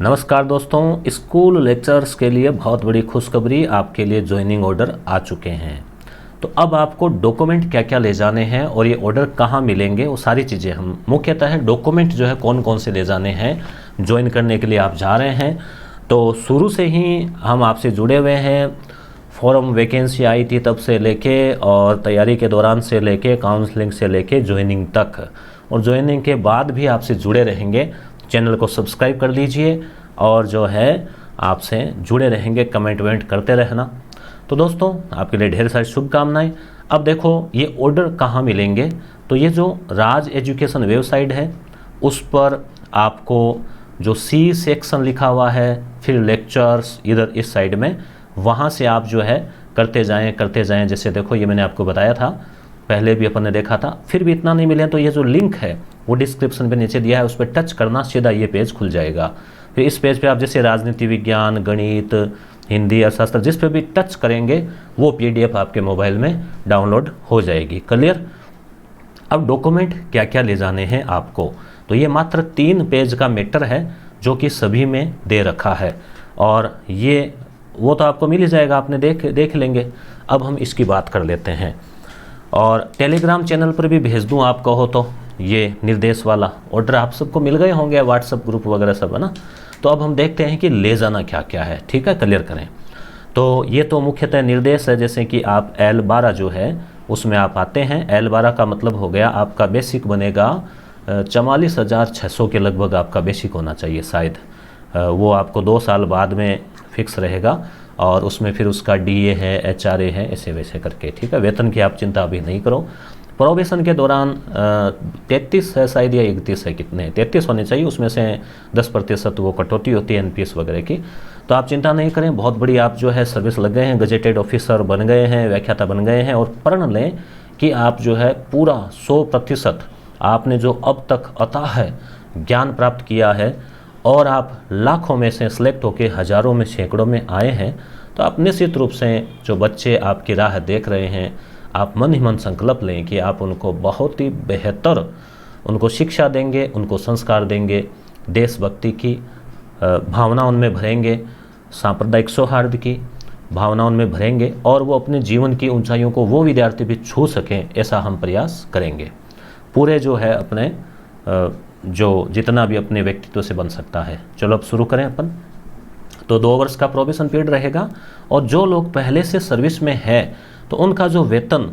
नमस्कार दोस्तों, school lectures के लिए बहुत बड़ी खुशखबरी, आपके लिए ज्वाइनिंग ऑर्डर आ चुके हैं। तो अब आपको डॉक्यूमेंट क्या क्या ले जाने हैं और ये ऑर्डर कहाँ मिलेंगे, वो सारी चीज़ें हम मुख्यतः डॉक्यूमेंट जो है कौन कौन से ले जाने हैं ज्वाइन करने के लिए आप जा रहे हैं। तो शुरू से ही हम आपसे जुड़े हुए हैं, फॉर्म वैकेंसी आई थी तब से लेके और तैयारी के दौरान से लेके काउंसलिंग से लेके ज्वाइनिंग तक, और ज्वाइनिंग के बाद भी आपसे जुड़े रहेंगे। चैनल को सब्सक्राइब कर लीजिए और जो है आपसे जुड़े रहेंगे, कमेंट वेंट करते रहना। तो दोस्तों आपके लिए ढेर सारी शुभकामनाएं। अब देखो ये ऑर्डर कहाँ मिलेंगे, तो ये जो राज एजुकेशन वेबसाइट है उस पर आपको जो सी सेक्शन लिखा हुआ है, फिर लेक्चर्स इधर इस साइड में, वहाँ से आप जो है करते जाएं। जैसे देखो ये मैंने आपको बताया था, पहले भी अपन ने देखा था, फिर भी इतना नहीं मिले तो ये जो लिंक है वो डिस्क्रिप्शन पे नीचे दिया है, उस पर टच करना, सीधा ये पेज खुल जाएगा। फिर इस पेज पे आप जैसे राजनीति विज्ञान, गणित, हिंदी, अर्थशास्त्र जिस पे भी टच करेंगे वो पीडीएफ आपके मोबाइल में डाउनलोड हो जाएगी। क्लियर। अब डॉक्यूमेंट क्या क्या ले जाने हैं आपको, तो ये मात्र 3 पेज का मैटर है जो कि सभी में दे रखा है, और ये वो तो आपको मिल ही जाएगा, आपने देख लेंगे। अब हम इसकी बात कर लेते हैं, और टेलीग्राम चैनल पर भी भेज दूं आप कहो तो। ये निर्देश वाला ऑर्डर आप सबको मिल गए होंगे, व्हाट्सएप ग्रुप वगैरह सब, है ना। तो अब हम देखते हैं कि ले जाना क्या क्या है, ठीक है, क्लियर करें। तो ये तो मुख्यतः निर्देश है, जैसे कि आप L12 जो है उसमें आप आते हैं। L12 का मतलब हो गया आपका बेसिक बनेगा 44,600 के लगभग आपका बेसिक होना चाहिए शायद। वो आपको 2 साल बाद में फिक्स रहेगा, और उसमें फिर उसका DA है, HRA है, ऐसे वैसे करके, ठीक है। वेतन की आप चिंता अभी नहीं करो। प्रोबेशन के दौरान 33 है शायद या 31 है, कितने 33 होने चाहिए, उसमें से 10% वो कटौती होती है NPS वगैरह की। तो आप चिंता नहीं करें, बहुत बड़ी आप जो है सर्विस लग गए हैं, गजेटेड ऑफिसर बन गए हैं, व्याख्याता बन गए हैं, और प्रण लें कि आप जो है पूरा 100% आपने जो अब तक अथाह ज्ञान प्राप्त किया है, और आप लाखों में से सिलेक्ट होकर हज़ारों में सैकड़ों में आए हैं, तो आप निश्चित रूप से जो बच्चे आपकी राह देख रहे हैं, आप मन ही मन संकल्प लें कि आप उनको बहुत ही बेहतर उनको शिक्षा देंगे, उनको संस्कार देंगे, देशभक्ति की भावना उनमें भरेंगे, सांप्रदायिक सौहार्द की भावना उनमें भरेंगे, और वो अपने जीवन की ऊंचाइयों को वो विद्यार्थी भी छू सकें, ऐसा हम प्रयास करेंगे। पूरे जो है अपने जो जितना भी अपने व्यक्तित्व से बन सकता है। चलो अब शुरू करें अपन। तो 2 वर्ष का प्रोबेशन पीरियड रहेगा, और जो लोग पहले से सर्विस में है तो उनका जो वेतन,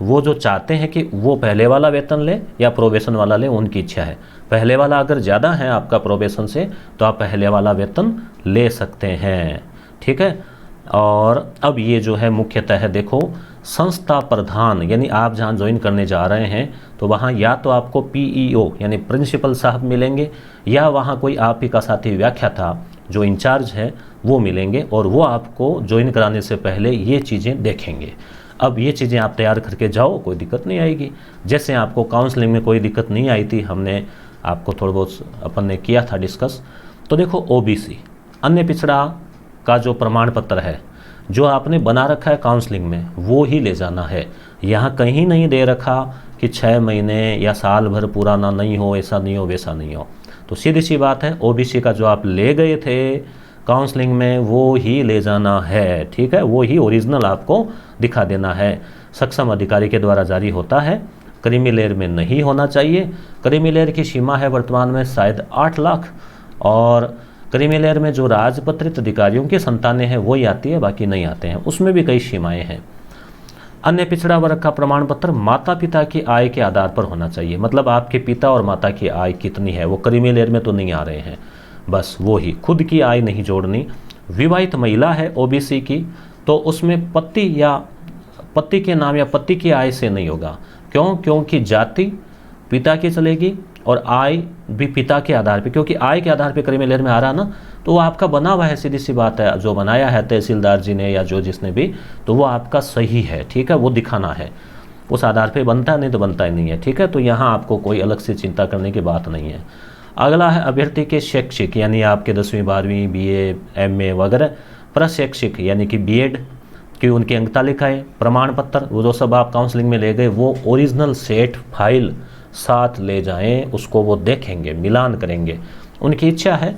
वो जो चाहते हैं कि वो पहले वाला वेतन ले या प्रोबेशन वाला ले, उनकी इच्छा है। पहले वाला अगर ज़्यादा है आपका प्रोबेशन से तो आप पहले वाला वेतन ले सकते हैं, ठीक है। और अब ये जो है मुख्यतः है, देखो संस्था प्रधान, यानी आप जहाँ ज्वाइन करने जा रहे हैं तो वहाँ या तो आपको PEO यानी प्रिंसिपल साहब मिलेंगे, या वहाँ कोई आप ही का साथी व्याख्याता जो इंचार्ज है वो मिलेंगे, और वो आपको ज्वाइन कराने से पहले ये चीज़ें देखेंगे। अब ये चीज़ें आप तैयार करके जाओ, कोई दिक्कत नहीं आएगी। जैसे आपको काउंसलिंग में कोई दिक्कत नहीं आई थी, हमने आपको थोड़ा बहुत अपन ने किया था डिस्कस। तो देखो OBC अन्य पिछड़ा का जो प्रमाण पत्र है जो आपने बना रखा है काउंसलिंग में, वो ही ले जाना है। यहाँ कहीं नहीं दे रखा कि 6 महीने या साल भर पुराना नहीं हो, ऐसा नहीं हो, वैसा नहीं हो। तो सीधी सी बात है, OBC का जो आप ले गए थे काउंसलिंग में वो ही ले जाना है, ठीक है। वो ही ओरिजिनल आपको दिखा देना है। सक्षम अधिकारी के द्वारा जारी होता है, क्रीमी लेयर में नहीं होना चाहिए। क्रीमी लेयर की सीमा है वर्तमान में शायद 8 लाख, और क्रीमी लेयर में जो राजपत्रित अधिकारियों की संतानें हैं वही आती है, बाकी नहीं आते हैं, उसमें भी कई सीमाएं हैं। अन्य पिछड़ा वर्ग का प्रमाण पत्र माता पिता की आय के आधार पर होना चाहिए, मतलब आपके पिता और माता की आय कितनी है, वो क्रीमी लेयर में तो नहीं आ रहे हैं, बस वो ही, खुद की आय नहीं जोड़नी। विवाहित महिला है OBC की, तो उसमें पति के नाम या पति की आय से नहीं होगा। क्यों? क्योंकि जाति पिता की चलेगी और आय भी पिता के आधार पे, क्योंकि आय के आधार पे क्रीमी लेयर में आ रहा ना, तो वो आपका बना हुआ है, सीधी सी बात है। जो बनाया है तहसीलदार जी ने या जो जिसने भी, तो वो आपका सही है, ठीक है, वो दिखाना है, उस आधार पे बनता है, नहीं तो बनता ही नहीं है, ठीक है। तो यहाँ आपको कोई अलग से चिंता करने की बात नहीं है। अगला है अभ्यर्थी के शैक्षिक, यानी आपके 10वीं 12वीं BA MA वगैरह, प्रशैक्षिक यानी कि B.Ed की उनकी अंक तालिका है, प्रमाण पत्र, वो जो सब आप काउंसलिंग में ले गए वो ओरिजिनल सेट फाइल साथ ले जाएं, उसको वो देखेंगे, मिलान करेंगे। उनकी इच्छा है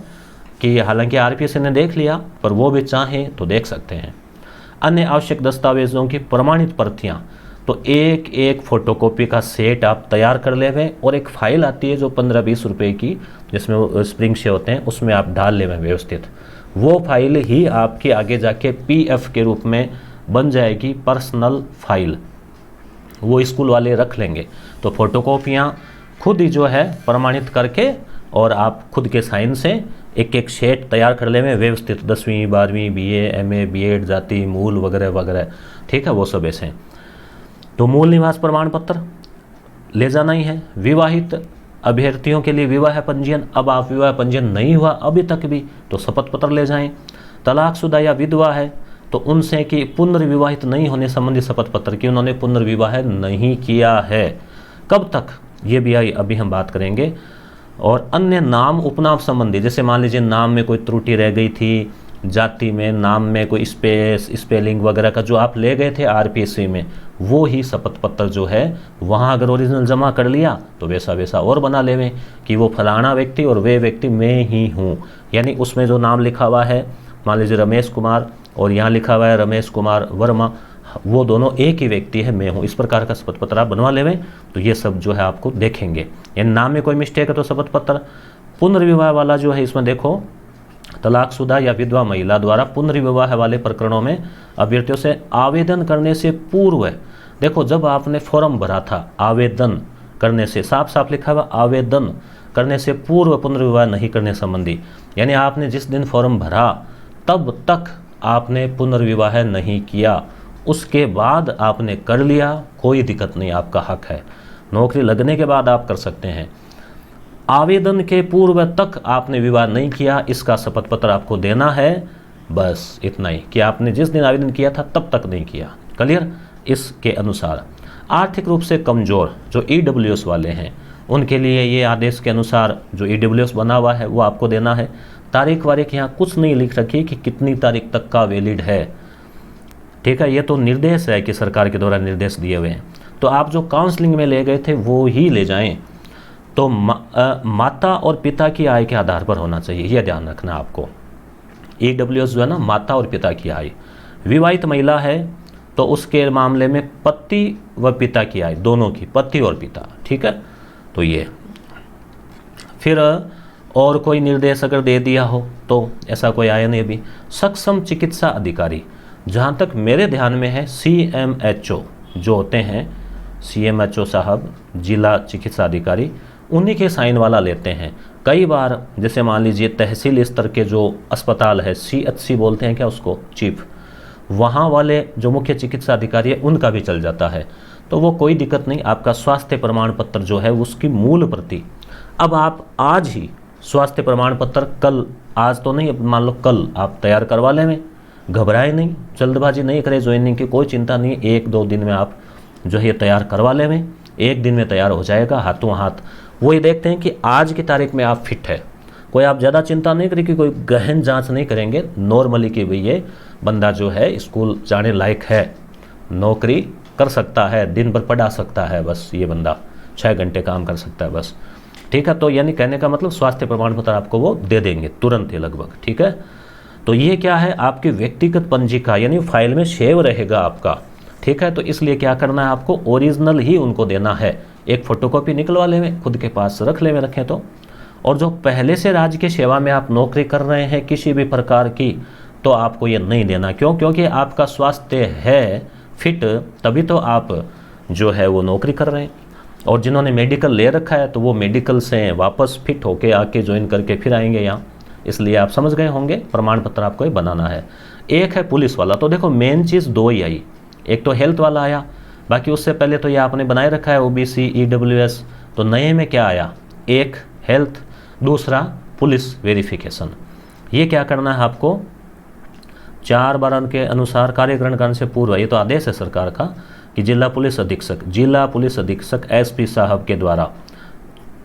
कि हालांकि आरपीएससी ने देख लिया, पर वो भी चाहें तो देख सकते हैं। अन्य आवश्यक दस्तावेजों की प्रमाणित प्रतियां, तो एक एक फोटोकॉपी का सेट आप तैयार कर लेवें, और एक फाइल आती है जो 15-20 रुपए की, जिसमें स्प्रिंग से होते हैं, उसमें आप डाल लेवें व्यवस्थित। वो फाइल ही आपके आगे जाके पीएफ के रूप में बन जाएगी, पर्सनल फाइल, वो स्कूल वाले रख लेंगे। तो फोटोकॉपियाँ खुद ही जो है प्रमाणित करके, और आप खुद के साइन से एक एक सेट तैयार कर लेवें व्यवस्थित, 10वीं 12वीं बीए एमए बीएड जाति मूल वगैरह वगैरह, ठीक है, वो सब ऐसे। तो मूल निवास प्रमाण पत्र ले जाना ही है। विवाहित अभ्यर्थियों के लिए विवाह पंजीयन, अब आप विवाह पंजीयन नहीं हुआ अभी तक भी तो शपथ पत्र ले जाएं। तलाकशुदा या विधवा है तो उनसे कि पुनर्विवाहित नहीं होने संबंधी शपथ पत्र की उन्होंने पुनर्विवाह नहीं किया है, कब तक, ये भी अभी हम बात करेंगे। और अन्य नाम उपनाम संबंधी, जैसे मान लीजिए नाम में कोई त्रुटि रह गई थी, जाति में नाम में कोई स्पेलिंग वगैरह का जो आप ले गए थे आरपीएससी में, वो ही शपथ पत्र जो है वहाँ अगर ओरिजिनल जमा कर लिया तो वैसा वैसा और बना लेवें कि वो फलाना व्यक्ति और वे व्यक्ति मैं ही हूँ। यानी उसमें जो नाम लिखा हुआ है, मान लीजिए रमेश कुमार, और यहाँ लिखा हुआ है रमेश कुमार वर्मा, वो दोनों एक ही व्यक्ति है, मैं हूँ। इस प्रकार का शपथ पत्र आप बनवा लेवें, तो ये सब जो है आपको देखेंगे। यानी नाम में कोई मिस्टेक है तो शपथ पत्र। पुनर्विवाह वाला जो है, इसमें देखो, तलाकशुदा या विधवा महिला द्वारा पुनर्विवाह वाले प्रकरणों में अभ्यर्थियों से आवेदन करने से पूर्व, देखो जब आपने फॉर्म भरा था, आवेदन करने से, साफ साफ लिखा हुआ आवेदन करने से पूर्व पुनर्विवाह नहीं करने संबंधी, यानी आपने जिस दिन फॉर्म भरा तब तक आपने पुनर्विवाह नहीं किया, उसके बाद आपने कर लिया, कोई दिक्कत नहीं, आपका हक है। नौकरी लगने के बाद आप कर सकते हैं। आवेदन के पूर्व तक आपने विवाह नहीं किया, इसका शपथ पत्र आपको देना है, बस इतना ही, कि आपने जिस दिन आवेदन किया था तब तक नहीं किया। क्लियर? इसके अनुसार आर्थिक रूप से कमज़ोर जो ईडब्ल्यूएस वाले हैं, उनके लिए ये आदेश के अनुसार जो ईडब्ल्यूएस बना हुआ है वो आपको देना है। तारीख वारीख यहाँ कुछ नहीं लिख रखी कि कितनी तारीख तक का वैलिड है, ठीक है, ये तो निर्देश है कि सरकार के द्वारा निर्देश दिए हुए हैं। तो आप जो काउंसलिंग में ले गए थे वो ही ले जाएं। तो माता और पिता की आय के आधार पर होना चाहिए, यह ध्यान रखना आपको। ईडब्ल्यूएस जो है ना, माता और पिता की आय। विवाहित महिला है तो उसके मामले में पति व पिता की आय, दोनों की, पति और पिता, ठीक है। तो ये फिर और कोई निर्देश अगर दे दिया हो तो ऐसा कोई आया नहीं अभी। सक्षम चिकित्सा अधिकारी, जहाँ तक मेरे ध्यान में है CMHO जो होते हैं, CMHO साहब, जिला चिकित्सा अधिकारी, उन्हीं के साइन वाला लेते हैं। कई बार जैसे मान लीजिए तहसील स्तर के जो अस्पताल है, CHC बोलते हैं क्या उसको, चीफ, वहाँ वाले जो मुख्य चिकित्सा अधिकारी है उनका भी चल जाता है, तो वो कोई दिक्कत नहीं। आपका स्वास्थ्य प्रमाण पत्र जो है उसकी मूल प्रति, अब आप आज ही स्वास्थ्य प्रमाण पत्र, कल, आज तो नहीं, मान लो कल आप तैयार करवा लें, घबराए नहीं, जल्दबाजी नहीं करें, ज्वाइनिंग की कोई चिंता नहीं, 1-2 दिन में आप जो है तैयार करवा लें, 1 दिन में तैयार हो जाएगा हाथों हाथ। वो ये देखते हैं कि आज की तारीख में आप फिट है, कोई आप ज़्यादा चिंता नहीं करें कि कोई गहन जांच नहीं करेंगे, नॉर्मली कि भाई ये बंदा जो है स्कूल जाने लायक है, नौकरी कर सकता है, दिन भर पढ़ा सकता है, बस ये बंदा 6 घंटे काम कर सकता है बस, ठीक है। तो यानी कहने का मतलब स्वास्थ्य प्रमाण पत्र आपको वो दे देंगे तुरंत ही लगभग, ठीक है। तो ये क्या है, आपकी व्यक्तिगत पंजिका, यानी फाइल में सेव रहेगा आपका, ठीक है। तो इसलिए क्या करना है, आपको ओरिजिनल ही उनको देना है। एक फोटोकॉपी निकलवा लें, खुद के पास रख लें, रखें तो। और जो पहले से राज्य की सेवा में आप नौकरी कर रहे हैं किसी भी प्रकार की, तो आपको ये नहीं देना। क्यों? क्योंकि आपका स्वास्थ्य है फिट, तभी तो आप जो है वो नौकरी कर रहे हैं। और जिन्होंने मेडिकल ले रखा है तो वो मेडिकल से वापस फिट होके आके ज्वाइन करके फिर आएंगे यहाँ। इसलिए आप समझ गए होंगे, प्रमाण पत्र आपको ये बनाना है। एक है पुलिस वाला, तो देखो मेन चीज़ 2 ही आई, एक तो हेल्थ वाला आया, बाकी उससे पहले तो ये आपने बनाए रखा है OBC EWS। तो नए में क्या आया, एक हेल्थ, दूसरा पुलिस वेरिफिकेशन। ये क्या करना है आपको, 4 बार के अनुसार कार्यग्रहण करने से पूर्व, ये तो आदेश है सरकार का कि जिला पुलिस अधीक्षक SP साहब के द्वारा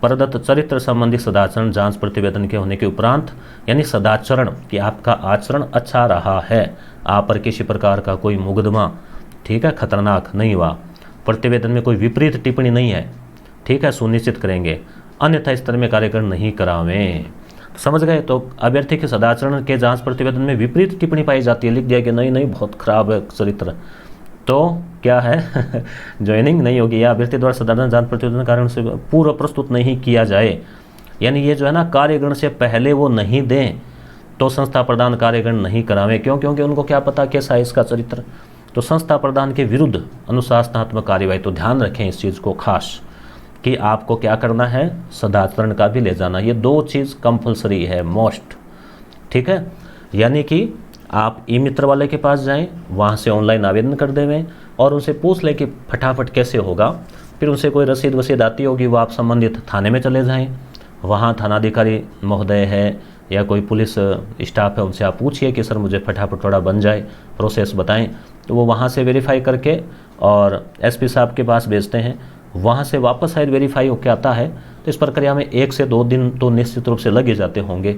प्रदत्त चरित्र संबंधी सदाचरण जांच प्रतिवेदन के होने के उपरांत, यानी सदाचरण कि आपका आचरण अच्छा रहा है, आप पर किसी प्रकार का कोई मुकदमा, ठीक है, खतरनाक नहीं हुआ, प्रतिवेदन में कोई विपरीत टिप्पणी नहीं है, ठीक है, सुनिश्चित करेंगे, अन्यथा स्तर में कार्यक्रम नहीं करावें। समझ गए। तो अभ्यर्थी के सदाचरण के जांच प्रतिवेदन में विपरीत टिप्पणी पाई जाती है, लिख दिया कि नहीं नहीं बहुत खराब है चरित्र, तो क्या है ज्वाइनिंग नहीं होगी। या अभ्यर्थी द्वारा सदाचरण जांच प्रतिवेदन कारण से पूर्व प्रस्तुत नहीं किया जाए, यानी ये जो है ना कार्यगण से पहले वो नहीं दें तो संस्था प्रधान कार्यगण नहीं करावें। क्यों? क्योंकि उनको क्या पता कैसा है इसका चरित्र। तो संस्था प्रधान के विरुद्ध अनुशासनात्मक कार्यवाही, तो ध्यान रखें इस चीज़ को खास कि आपको क्या करना है, सदाचरण का भी ले जाना। ये दो चीज़ कंपलसरी है, मोस्ट, ठीक है। यानी कि आप ई मित्र वाले के पास जाएं, वहाँ से ऑनलाइन आवेदन कर देवें और उनसे पूछ लें कि फटाफट कैसे होगा। फिर उनसे कोई रसीद वसीद आती होगी, वो आप संबंधित थाने में चले जाएं, वहाँ थानाधिकारी महोदय है या कोई पुलिस स्टाफ है, उनसे आप पूछिए कि सर मुझे फटाफट थोड़ा बन जाए, प्रोसेस बताएं। तो वो वहाँ से वेरीफाई करके और एसपी साहब के पास भेजते हैं, वहाँ से वापस शायद वेरीफाई होकर आता है। तो इस प्रक्रिया में 1 से 2 दिन तो निश्चित रूप से लग ही जाते होंगे।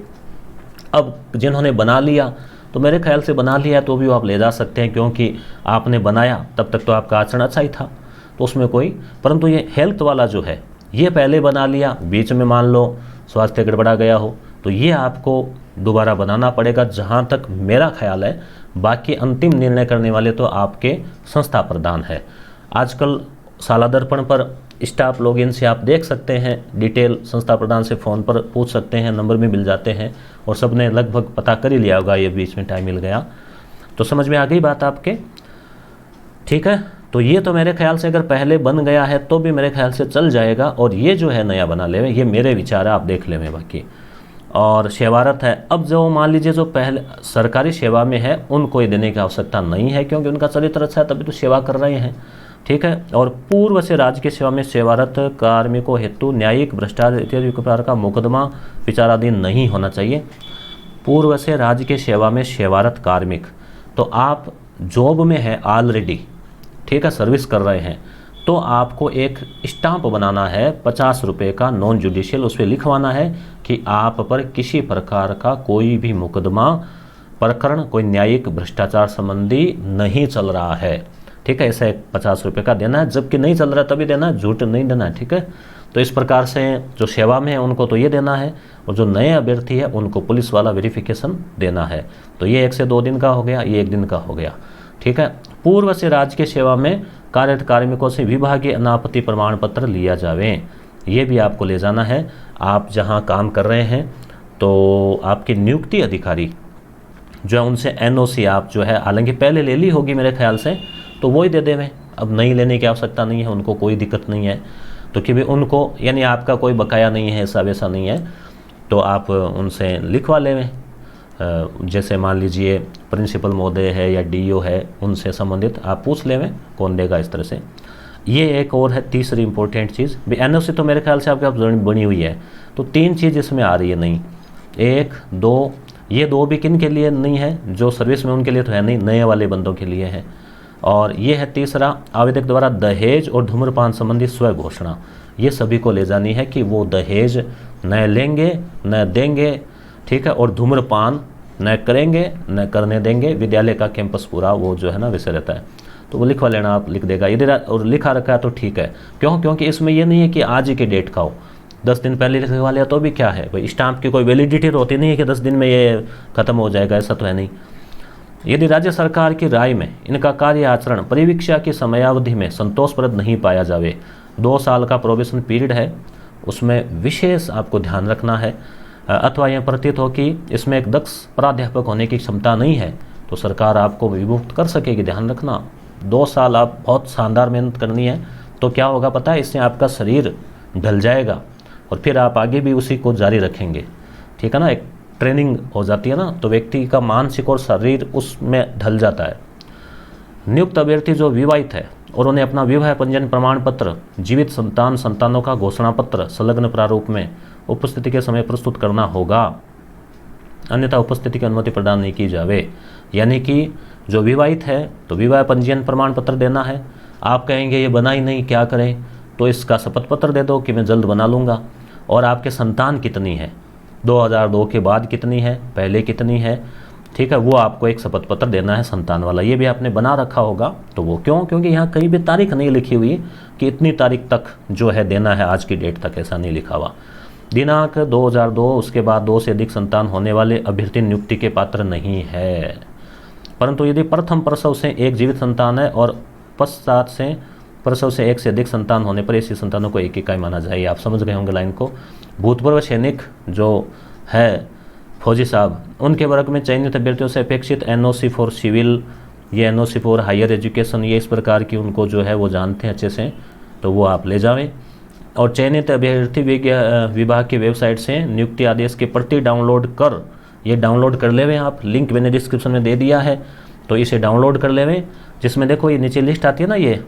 अब जिन्होंने बना लिया, तो मेरे ख्याल से बना लिया तो भी आप ले जा सकते हैं, क्योंकि आपने बनाया तब तक तो आपका आचरण अच्छा ही था, तो उसमें कोई। परंतु ये हेल्थ वाला जो है, ये पहले बना लिया, बीच में मान लो स्वास्थ्य गड़बड़ा गया हो, तो ये आपको दोबारा बनाना पड़ेगा, जहाँ तक मेरा ख्याल है। बाकी अंतिम निर्णय करने वाले तो आपके संस्था प्रधान है। आजकल साला दर्पण पर स्टाफ लॉगिन से आप देख सकते हैं डिटेल, संस्था प्रधान से फ़ोन पर पूछ सकते हैं, नंबर भी मिल जाते हैं और सबने लगभग पता कर ही लिया होगा, ये बीच में टाइम मिल गया तो समझ में आ गई बात आपके, ठीक है। तो ये तो मेरे ख्याल से अगर पहले बन गया है तो भी मेरे ख्याल से चल जाएगा, और ये जो है नया बना ले, ये मेरे विचार है, आप देख लें बाकी। और सेवारत है, अब जो मान लीजिए जो पहले सरकारी सेवा में है उनको ये देने की आवश्यकता नहीं है, क्योंकि उनका चरित्र अच्छा है तभी तो सेवा कर रहे हैं, ठीक है। और पूर्व से राज्य की सेवा में सेवारत कार्मिकों हेतु न्यायिक भ्रष्टाचार इत्यादि प्रकार का मुकदमा विचाराधीन नहीं होना चाहिए। पूर्व से राज्य की सेवा में सेवारत कार्मिक, तो आप जॉब में है ऑलरेडी, ठीक है, सर्विस कर रहे हैं, तो आपको एक स्टाम्प बनाना है 50 रुपये का नॉन जुडिशियल, उस पर लिखवाना है कि आप पर किसी प्रकार का कोई भी मुकदमा प्रकरण, कोई न्यायिक भ्रष्टाचार संबंधी नहीं चल रहा है, ठीक है। ऐसा 50 रुपये का देना है, जबकि नहीं चल रहा तभी देना है, झूठ नहीं देना है, ठीक है। तो इस प्रकार से जो सेवा में है उनको तो ये देना है, और जो नए अभ्यर्थी है उनको पुलिस वाला वेरिफिकेशन देना है। तो ये 1 से 2 दिन का हो गया, ये 1 दिन का हो गया, ठीक है। पूर्व से राज्य की सेवा में कार्यरत कार्मिकों से विभागीय अनापत्ति प्रमाण पत्र लिया जावे, ये भी आपको ले जाना है। आप जहाँ काम कर रहे हैं तो आपके नियुक्ति अधिकारी जो है उनसे एनओसी आप जो है, हालांकि पहले ले ली होगी मेरे ख्याल से, तो वो ही दे देवें, अब नहीं लेने की आवश्यकता नहीं है, उनको कोई दिक्कत नहीं है। तो कि भी उनको, यानी आपका कोई बकाया नहीं है, ऐसा वैसा नहीं है, तो आप उनसे लिखवा लेवें। जैसे मान लीजिए प्रिंसिपल महोदय है या डीओ है, उनसे संबंधित आप पूछ लेवें कौन देगा, इस तरह से। ये एक और है तीसरी इंपॉर्टेंट चीज़, एनओसी तो मेरे ख्याल से आपके आप बनी हुई है, तो 3 चीज़ इसमें आ रही है नहीं, 1, 2, ये 2 भी किन के लिए नहीं है, जो सर्विस में उनके लिए तो है नहीं, नए वाले बंदों के लिए है। और ये है तीसरा, आवेदक द्वारा दहेज और धूम्रपान संबंधी स्व घोषणा, ये सभी को ले जानी है कि वो दहेज न लेंगे न देंगे, ठीक है, और धूम्रपान न करेंगे न करने देंगे। विद्यालय का कैंपस पूरा वो जो है ना विषय रहता है, तो वो लिखवा लेना, आप लिख देगा यदि और लिखा रखा है तो ठीक है। क्यों? क्योंकि इसमें ये नहीं है कि आज ही के डेट का हो, 10 दिन पहले लिखवा लिया तो भी क्या है भाई, स्टाम्प की कोई वैलिडिटी तो होती नहीं है कि 10 दिन में ये खत्म हो जाएगा, ऐसा तो है नहीं। यदि राज्य सरकार की राय में इनका कार्य आचरण परिवीक्षा की समयावधि में संतोषप्रद नहीं पाया जावे, 2 साल का प्रोबेशन पीरियड है, उसमें विशेष आपको ध्यान रखना है, अथवा यह प्रतीत हो कि इसमें एक दक्ष प्राध्यापक होने की क्षमता नहीं है, तो सरकार आपको विमुक्त कर सकेगी। ध्यान रखना, 2 साल आप बहुत शानदार मेहनत करनी है, तो क्या होगा पता है, इससे आपका शरीर ढल जाएगा और फिर आप आगे भी उसी को जारी रखेंगे, ठीक है ना। एक ट्रेनिंग हो जाती है ना, तो व्यक्ति का मानसिक और शरीर उसमें ढल जाता है। नियुक्त अभ्यर्थी जो विवाहित है और उन्हें अपना विवाह पंजीयन प्रमाण पत्र, जीवित संतानों का घोषणा पत्र संलग्न प्रारूप में उपस्थिति के समय प्रस्तुत करना होगा, अन्यथा उपस्थिति की अनुमति प्रदान नहीं की जावे। यानी कि जो विवाहित है तो विवाह पंजीयन प्रमाण पत्र देना है। आप कहेंगे ये बना ही नहीं, क्या करें, तो इसका शपथ पत्र दे दो कि मैं जल्द बना लूँगा। और आपके संतान कितनी है, 2002 के बाद कितनी है, पहले कितनी है, ठीक है, वो आपको एक शपथ पत्र देना है संतान वाला, ये भी आपने बना रखा होगा। तो वो क्यों? क्योंकि यहाँ कहीं भी तारीख नहीं लिखी हुई कि इतनी तारीख तक जो है देना है, आज की डेट तक, ऐसा नहीं लिखा हुआ। दिनांक 2002, उसके बाद 2 से अधिक संतान होने वाले अभ्यर्थी नियुक्ति के पात्र नहीं है। परंतु यदि प्रथम प्रसव से एक जीवित संतान है और पश्चात से प्रसव से एक से अधिक संतान होने पर ऐसी संतानों को एक इकाई माना जाए। आप समझ गए होंगे लाइन को। भूतपूर्व सैनिक जो है फौजी साहब, उनके वर्ग में चयनित अभ्यर्थियों से अपेक्षित NOC फॉर सिविल, ये NOC फॉर हायर एजुकेशन, ये इस प्रकार की उनको जो है वो जानते हैं अच्छे से, तो वो आप ले जावें। और चयनित अभ्यर्थी विभाग की वेबसाइट से नियुक्ति आदेश की प्रति डाउनलोड कर, ये डाउनलोड कर लेवें आप, लिंक मैंने डिस्क्रिप्शन में दे दिया है, तो इसे डाउनलोड कर लेवें। जिसमें देखो ये नीचे लिस्ट आती है ना, ये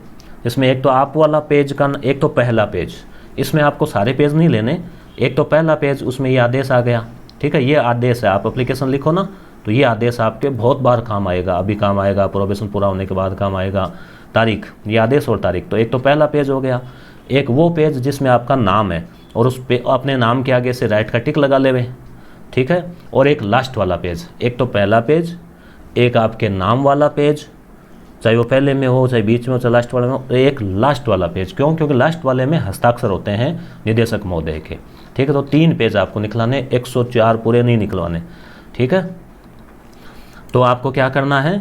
इसमें एक तो आप वाला पेज का, एक तो पहला पेज, इसमें आपको सारे पेज नहीं लेने, एक तो पहला पेज, उसमें ये आदेश आ गया, ठीक है। ये आदेश है, आप एप्लीकेशन लिखो ना तो ये आदेश आपके बहुत बार काम आएगा, अभी काम आएगा, प्रोबेशन पूरा होने के बाद काम आएगा, तारीख, ये आदेश और तारीख। तो एक तो पहला पेज हो गया, एक वो पेज जिसमें आपका नाम है और उस पे अपने नाम के आगे से राइट का टिक लगा लेवे, ठीक है। और एक लास्ट वाला पेज, एक तो पहला पेज, एक आपके नाम वाला पेज, चाहे वो पहले में हो, चाहे बीच में हो, चाहे लास्ट वाले में हो, एक लास्ट वाला पेज। क्यों? क्योंकि लास्ट वाले में हस्ताक्षर होते हैं निदेशक महोदय के, ठीक है। तो 3 पेज आपको निकलाने, 104 पूरे नहीं निकलवाने, ठीक है। तो आपको क्या करना है,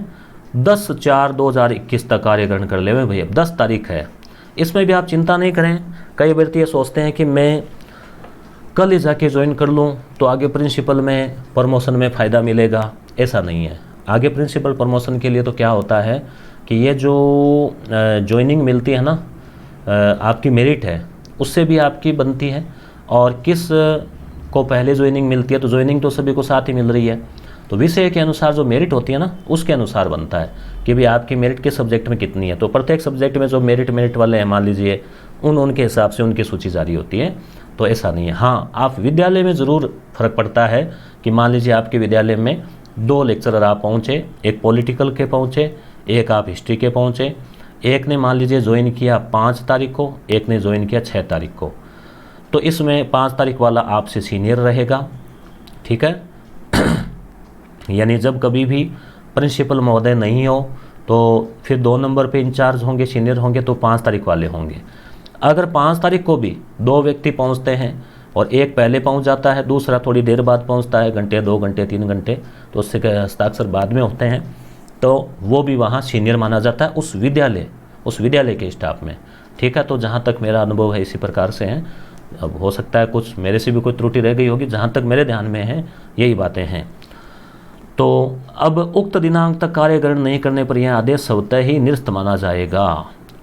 10/4/2021 तक कार्यग्रहण कर ले भैया। 10 तारीख है, इसमें भी आप चिंता नहीं करें। कई अभ्यर्थी ये सोचते हैं कि मैं कल ही जाके ज्वाइन कर लूँ तो आगे प्रिंसिपल में प्रमोशन में फ़ायदा मिलेगा, ऐसा नहीं है। आगे प्रिंसिपल प्रमोशन के लिए तो क्या होता है कि ये जो ज्वाइनिंग मिलती है ना, आपकी मेरिट है उससे भी आपकी बनती है, और किस को पहले ज्वाइनिंग मिलती है, तो ज्वाइनिंग तो सभी को साथ ही मिल रही है, तो विषय के अनुसार जो मेरिट होती है ना, उसके अनुसार बनता है कि भाई आपकी मेरिट किस सब्जेक्ट में कितनी है। तो प्रत्येक सब्जेक्ट में जो मेरिट वाले हैं, मान लीजिए उनके हिसाब से उनकी सूची जारी होती है, तो ऐसा नहीं है। हाँ, आप विद्यालय में ज़रूर फ़र्क पड़ता है कि मान लीजिए आपके विद्यालय में 2 लेक्चरर आप पहुँचे, एक पॉलिटिकल के पहुँचे, एक आप हिस्ट्री के पहुँचे, एक ने मान लीजिए ज्वाइन किया 5 तारीख को, एक ने ज्वाइन किया 6 तारीख को, तो इसमें 5 तारीख वाला आपसे सीनियर रहेगा, ठीक है। यानी जब कभी भी प्रिंसिपल महोदय नहीं हो तो फिर 2 नंबर पे इंचार्ज होंगे, सीनियर होंगे, तो 5 तारीख वाले होंगे। अगर 5 तारीख को भी 2 व्यक्ति पहुंचते हैं और एक पहले पहुंच जाता है, दूसरा थोड़ी देर बाद पहुंचता है, घंटे, 2 घंटे, 3 घंटे, तो उससे हस्ताक्षर बाद में होते हैं, तो वो भी वहाँ सीनियर माना जाता है उस विद्यालय के स्टाफ में, ठीक है। तो जहाँ तक मेरा अनुभव है इसी प्रकार से है। अब हो सकता है कुछ मेरे से भी कोई त्रुटि रह गई होगी, जहाँ तक मेरे ध्यान में है यही बातें हैं। तो अब उक्त दिनांक तक कार्यग्रहण नहीं करने पर यह आदेश स्वतः ही निरस्त माना जाएगा।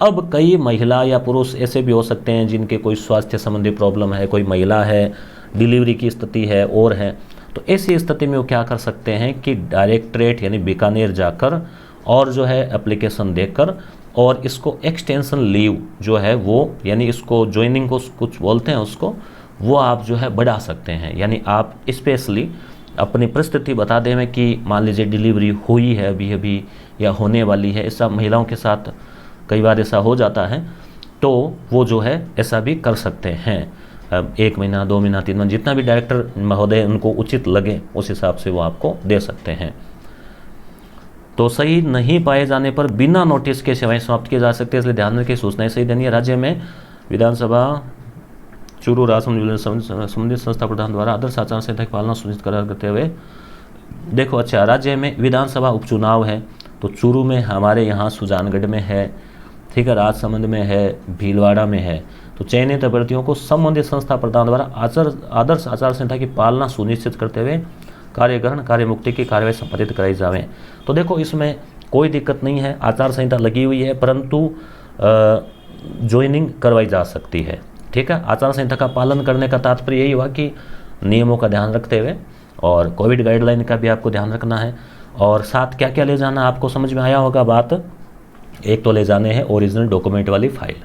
अब कई महिला या पुरुष ऐसे भी हो सकते हैं जिनके कोई स्वास्थ्य संबंधी प्रॉब्लम है, कोई महिला है, डिलीवरी की स्थिति है और है, तो ऐसी स्थिति में वो क्या कर सकते हैं कि डायरेक्टरेट यानी बीकानेर जाकर और जो है एप्लीकेशन देकर और इसको एक्सटेंशन लीव जो है वो, यानी इसको ज्वाइनिंग को कुछ बोलते हैं उसको, वो आप जो है बढ़ा सकते हैं। यानी आप स्पेशली अपनी परिस्थिति बता दें कि मान लीजिए डिलीवरी हुई है अभी या होने वाली है, ऐसा महिलाओं के साथ कई बार ऐसा हो जाता है, तो वो जो है ऐसा भी कर सकते हैं। 1 महीना, 2 महीना, 3 महीना, जितना भी डायरेक्टर महोदय उनको उचित लगे उस हिसाब से वो आपको दे सकते हैं। तो सही नहीं पाए जाने पर बिना नोटिस के सेवाएं समाप्त की जा सकती है, इसलिए ध्यान रखिए, सूचनाएं सही देनी है। राज्य में विधानसभा चूरू राजस्व संबंधित संस्था प्रधान द्वारा आदर्श आचार संहिता की पालना सुनिश्चित करते हुए, देखो अच्छा, राज्य में विधानसभा उपचुनाव है, तो चूरू में, हमारे यहाँ सुजानगढ़ में है, ठीक है, राजसमंद में है, भीलवाड़ा में है, तो चयनित अभ्यर्थियों को संबंधित संस्था प्रधान द्वारा आदर्श आचार संहिता की पालना सुनिश्चित करते हुए कार्यग्रहण कार्यमुक्ति की कार्यवाही संपादित कराई जावे। तो देखो इसमें कोई दिक्कत नहीं है, आचार संहिता लगी हुई है, परंतु ज्वाइनिंग करवाई जा सकती है, ठीक है। आचार संहिता का पालन करने का तात्पर्य यही हुआ कि नियमों का ध्यान रखते हुए और कोविड गाइडलाइन का भी आपको ध्यान रखना है, और साथ क्या क्या ले जाना आपको समझ में आया होगा बात। एक तो ले जाने हैं ओरिजिनल डॉक्यूमेंट वाली फाइल,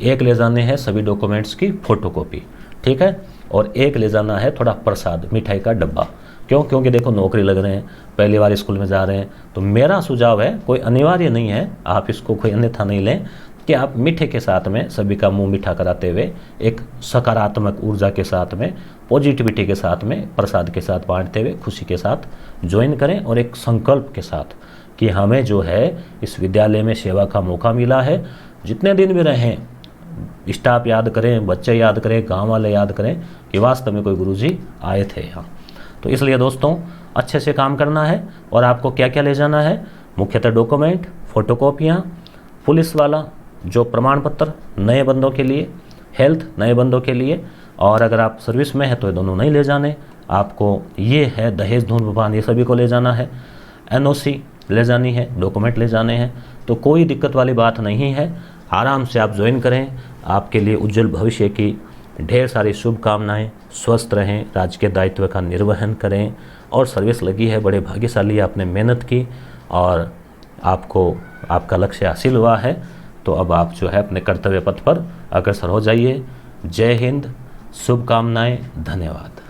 एक ले जाने हैं सभी डॉक्यूमेंट्स की फोटोकॉपी, ठीक है, और एक ले जाना है थोड़ा प्रसाद, मिठाई का डब्बा। क्यों? क्योंकि देखो नौकरी लग रहे हैं, पहली बार स्कूल में जा रहे हैं, तो मेरा सुझाव है, कोई अनिवार्य नहीं है, आप इसको कोई अन्यथा नहीं लें, कि आप मीठे के साथ में सभी का मुंह मीठा कराते हुए एक सकारात्मक ऊर्जा के साथ में, पॉजिटिविटी के साथ में, प्रसाद के साथ बांटते हुए खुशी के साथ ज्वाइन करें, और एक संकल्प के साथ कि हमें जो है इस विद्यालय में सेवा का मौका मिला है, जितने दिन भी रहें स्टाफ याद करें, बच्चे याद करें, गांव वाले याद करें कि वास्तव में कोई गुरुजी आए थे यहाँ। तो इसलिए दोस्तों अच्छे से काम करना है। और आपको क्या क्या ले जाना है? मुख्यतः डॉक्यूमेंट, फोटोकॉपियाँ, पुलिस वाला जो प्रमाण पत्र नए बंदों के लिए, हेल्थ नए बंदों के लिए, और अगर आप सर्विस में है तो ये दोनों नहीं ले जाने आपको। ये है दहेज धूम्रपान, ये सभी को ले जाना है। NOC ले जानी है, डॉक्यूमेंट ले जाने हैं। तो कोई दिक्कत वाली बात नहीं है, आराम से आप ज्वाइन करें। आपके लिए उज्जवल भविष्य की ढेर सारी शुभकामनाएं। स्वस्थ रहें, राजकीय दायित्व का निर्वहन करें, और सर्विस लगी है, बड़े भाग्यशाली आपने मेहनत की और आपको आपका लक्ष्य हासिल हुआ है। तो अब आप जो है अपने कर्तव्य पथ पर अग्रसर हो जाइए। जय हिंद, शुभकामनाएं, धन्यवाद।